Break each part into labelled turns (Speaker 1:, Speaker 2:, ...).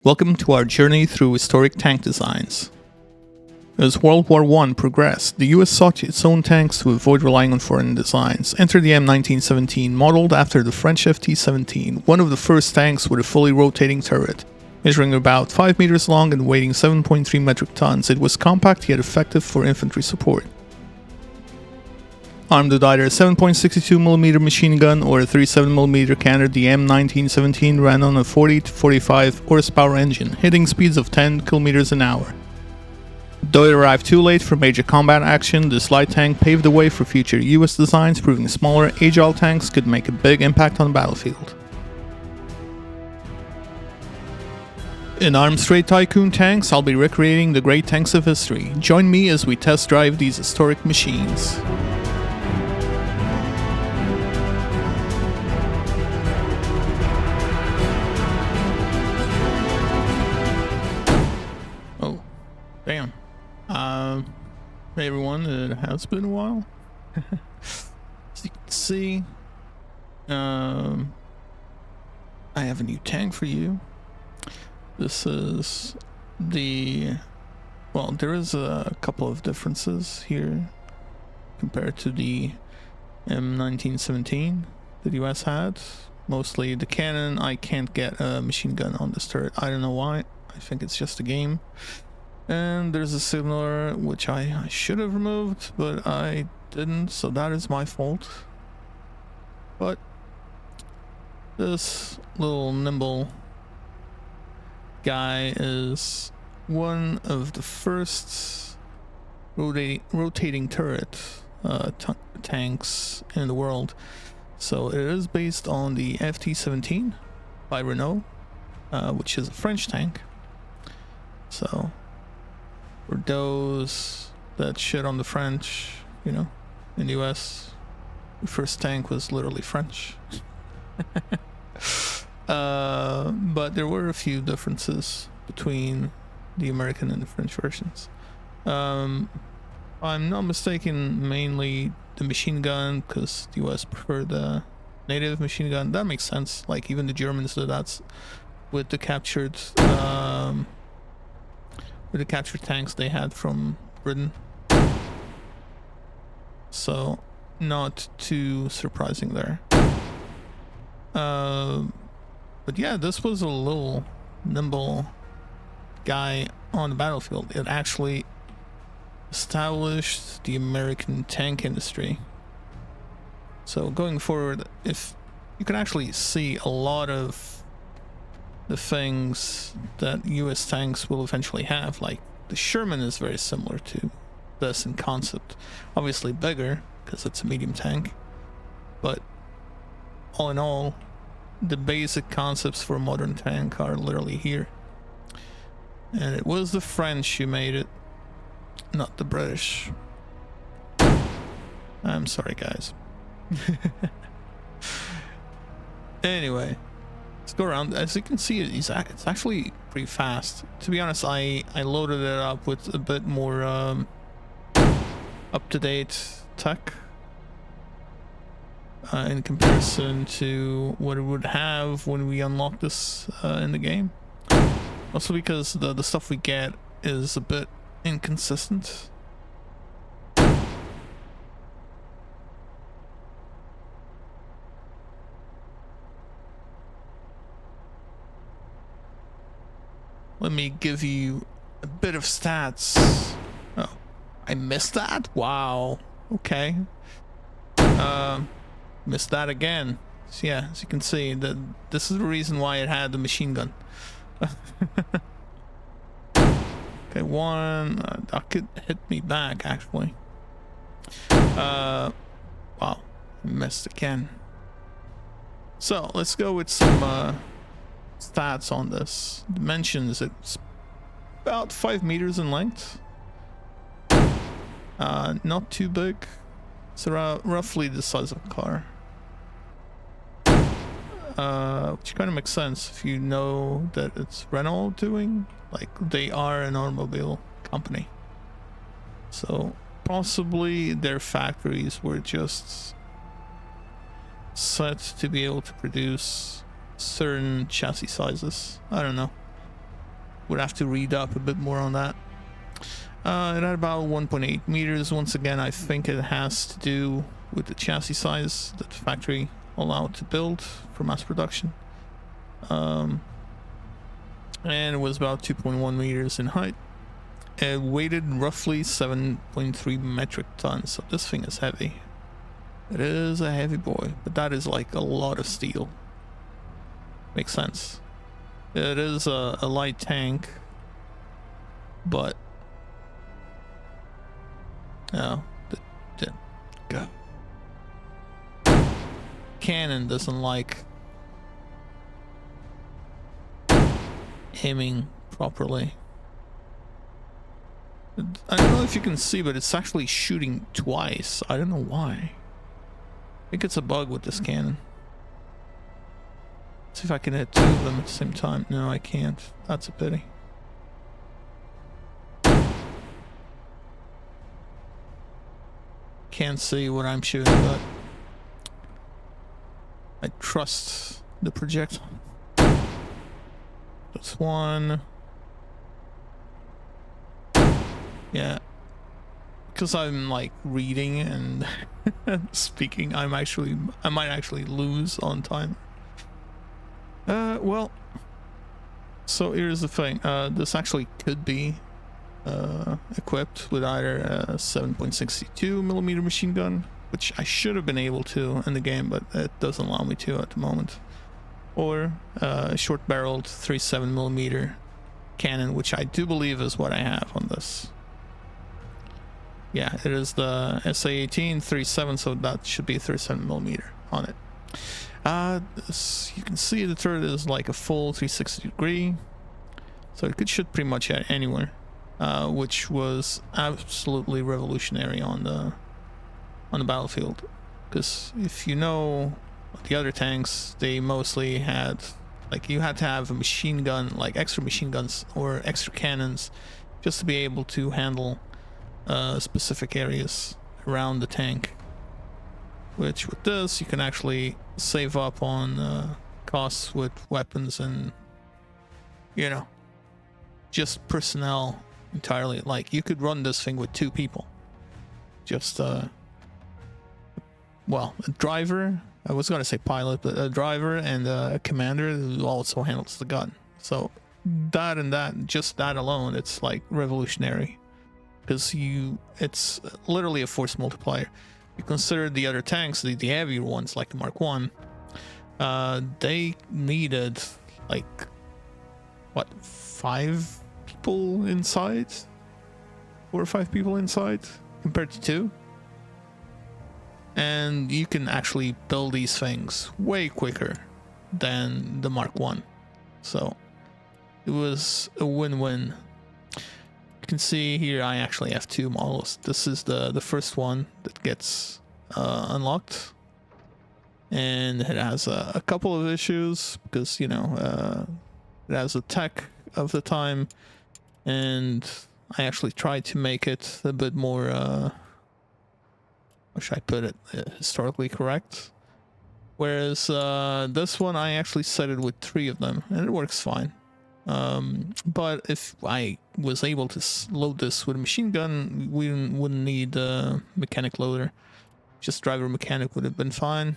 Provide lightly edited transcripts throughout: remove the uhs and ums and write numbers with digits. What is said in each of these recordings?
Speaker 1: Welcome to our journey through historic tank designs. As World War I progressed, the US sought its own tanks to avoid relying on foreign designs. Enter the M1917, modeled after the French FT-17, one of the first tanks with a fully rotating turret. Measuring about 5 meters long and weighing 7.3 metric tons, it was compact yet effective for infantry support. Armed with either a 7.62mm machine gun or a 37mm cannon, the M1917 ran on a 40 to 45 horsepower engine, hitting speeds of 10 km an hour. Though it arrived too late for major combat action, this light tank paved the way for future US designs, proving smaller, agile tanks could make a big impact on the battlefield. In Arms Trade Tycoon Tanks, I'll be recreating the great tanks of history. Join me as we test drive these historic machines. Damn. Hey everyone, it has been a while. As you can see, I have a new tank for you. This is the... well, there is a couple of differences here compared to the M1917 that the US had. Mostly the cannon. I can't get a machine gun on this turret. I don't know why. I think it's just a game. And there's a signaler which I should have removed, but I didn't, so that is my fault. But this little nimble guy is one of the first rotating turret tanks in the world. So it is based on the FT-17 by Renault, which is a French tank. So for those that shit on the French, you know, in the US, the first tank was literally French. But there were a few differences between the American and the French versions. I'm not mistaken, mainly the machine gun, because the US preferred the native machine gun. That makes sense. Like even the Germans did that with the captured tanks they had from Britain. So not too surprising there. But yeah, this was a little nimble guy on the battlefield. It actually established the American tank industry. So going forward, if you can actually see a lot of the things that US tanks will eventually have, like the Sherman is very similar to this in concept. Obviously bigger because it's a medium tank, but all in all, the basic concepts for a modern tank are literally here. And it was the French who made it, not the British. I'm sorry guys. Anyway, let's go around. As you can see, it's actually pretty fast. To be honest, I loaded it up with a bit more up-to-date tech in comparison to what it would have when we unlock this in the game. Also because the stuff we get is a bit inconsistent. Let me give you a bit of stats. Oh, I missed that? Wow. Okay. Missed that again. So yeah, as you can see, this is the reason why it had the machine gun. Okay, one. That could hit me back, actually. Wow. I missed again. So, let's go with some stats on this. Dimensions, it's about 5 meters in length. Not too big. It's around roughly the size of a car. Which kind of makes sense if you know that it's Renault doing, like they are an automobile company. So possibly their factories were just set to be able to produce certain chassis sizes. I don't know. would have to read up a bit more on that. It had about 1.8 meters. Once again, I think it has to do with the chassis size that the factory allowed to build for mass production. And it was about 2.1 meters in height. It weighed roughly 7.3 metric tons, so this thing is heavy. It is a heavy boy, but that is like a lot of steel. Makes sense. It is a light tank, but oh, the cannon doesn't like aiming properly. I don't know if you can see, but it's actually shooting twice. I don't know why. I think it's a bug with this cannon. See if I can hit two of them at the same time. No, I can't. That's a pity. Can't see what I'm shooting, but I trust the projectile. That's one. Yeah. Because I'm like reading and speaking, I might actually lose on time. Well, so here's the thing. This actually could be equipped with either a 7.62 millimeter machine gun, which I should have been able to in the game, but it doesn't allow me to at the moment, or a short-barreled 3.7 millimeter cannon, which I do believe is what I have on this. Yeah, it is the SA-18 3.7, so that should be 37 millimeter on it. You can see the turret is like a full 360 degree, so it could shoot pretty much at anywhere, which was absolutely revolutionary on the battlefield. Because if you know the other tanks, they mostly had, like, you had to have a machine gun, like extra machine guns or extra cannons, just to be able to handle specific areas around the tank. Which with this you can actually save up on costs with weapons and, you know, just personnel entirely. Like, you could run this thing with 2 people. Just well, a driver, I was gonna say pilot, but a driver and a commander who also handles the gun. So that and that, just that alone, it's like revolutionary, because it's literally a force multiplier. You consider the other tanks, the heavier ones like the Mark 1, they needed like, what, 5 people inside? 4 or 5 people inside compared to 2? And you can actually build these things way quicker than the Mark 1. So it was a win-win. You can see here I actually have 2 models. This is the first one that gets unlocked, and it has a couple of issues because, you know, it has a tech of the time, and I actually tried to make it a bit more how should I put it, historically correct, whereas this one I actually set it with 3 of them and it works fine. But if I was able to load this with a machine gun, we wouldn't need a mechanic loader. Just driver mechanic would have been fine.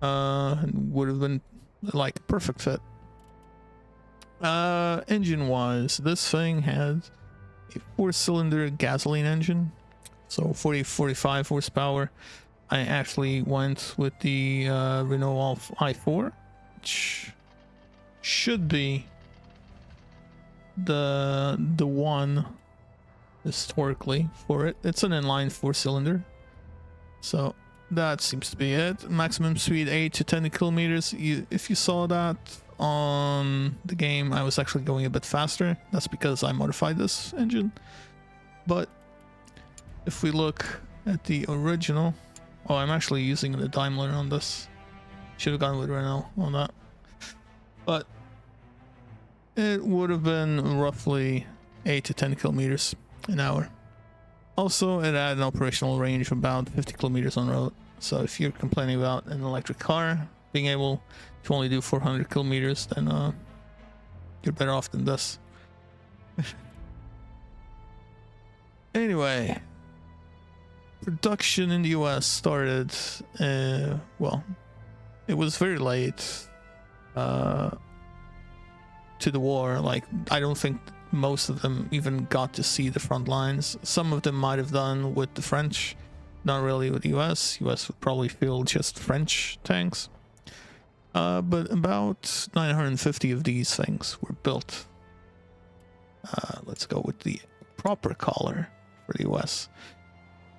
Speaker 1: And would have been like a perfect fit. Engine wise, this thing had a 4-cylinder gasoline engine, so 45 horsepower. I actually went with the Renault i4, which should be the one historically for it. It's an inline 4-cylinder, so that seems to be it. Maximum speed 8 to 10 kilometers. If you saw that on the game, I was actually going a bit faster. That's because I modified this engine. But if we look at the original, oh, I'm actually using the Daimler on this. Should have gone with Renault on that. But it would have been roughly 8 to 10 kilometers an hour. Also, it had an operational range of about 50 kilometers on road. So if you're complaining about an electric car being able to only do 400 kilometers, then you're better off than this. Anyway, production in the US started, well, it was very late to the war. Like, I don't think most of them even got to see the front lines. Some of them might have done with the French, not really with the US. US would probably field just French tanks. But about 950 of these things were built. Let's go with the proper color for the US.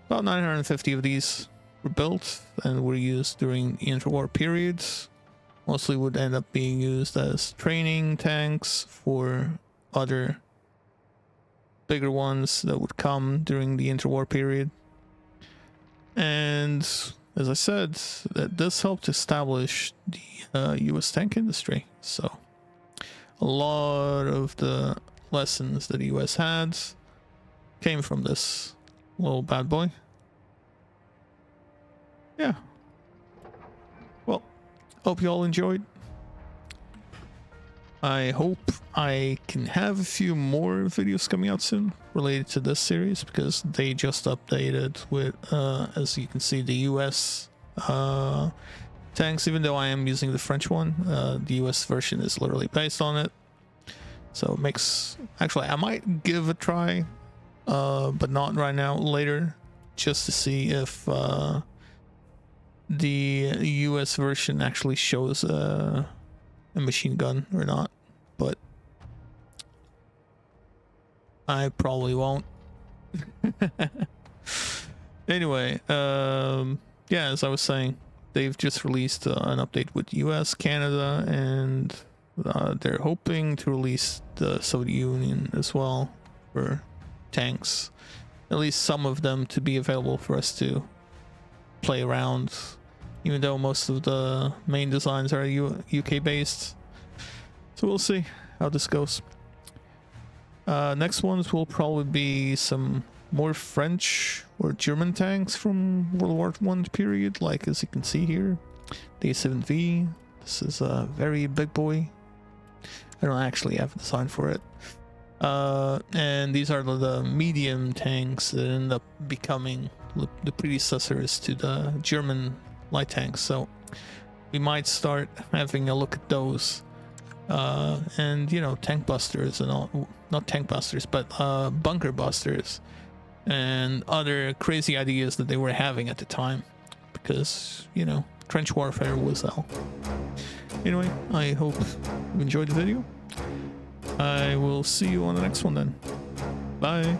Speaker 1: About 950 of these were built and were used during the interwar periods. Mostly would end up being used as training tanks for other bigger ones that would come during the interwar period. And as I said, that this helped establish the US tank industry. So a lot of the lessons that the US had came from this little bad boy. Yeah. Well, hope you all enjoyed. I hope I can have a few more videos coming out soon related to this series, because they just updated with, as you can see, the US tanks. Even though I am using the French one, the US version is literally based on it. So it makes... Actually, I might give a try, but not right now, later, just to see if the US version actually shows a machine gun or not. But I probably won't. Anyway, yeah, as I was saying, they've just released an update with US, Canada, and they're hoping to release the Soviet Union as well for tanks. At least some of them to be available for us to play around, even though most of the main designs are UK based. So we'll see how this goes. Next ones will probably be some more French or German tanks from World War I period, like as you can see here, the A7V. This is a very big boy. I don't actually have a design for it. And these are the medium tanks that end up becoming the predecessors to the German light tanks. So we might start having a look at those. And, you know, tank busters and all, not tank busters, but bunker busters and other crazy ideas that they were having at the time, because, you know, trench warfare was hell. Anyway, I hope you enjoyed the video. I will see you on the next one then. Bye.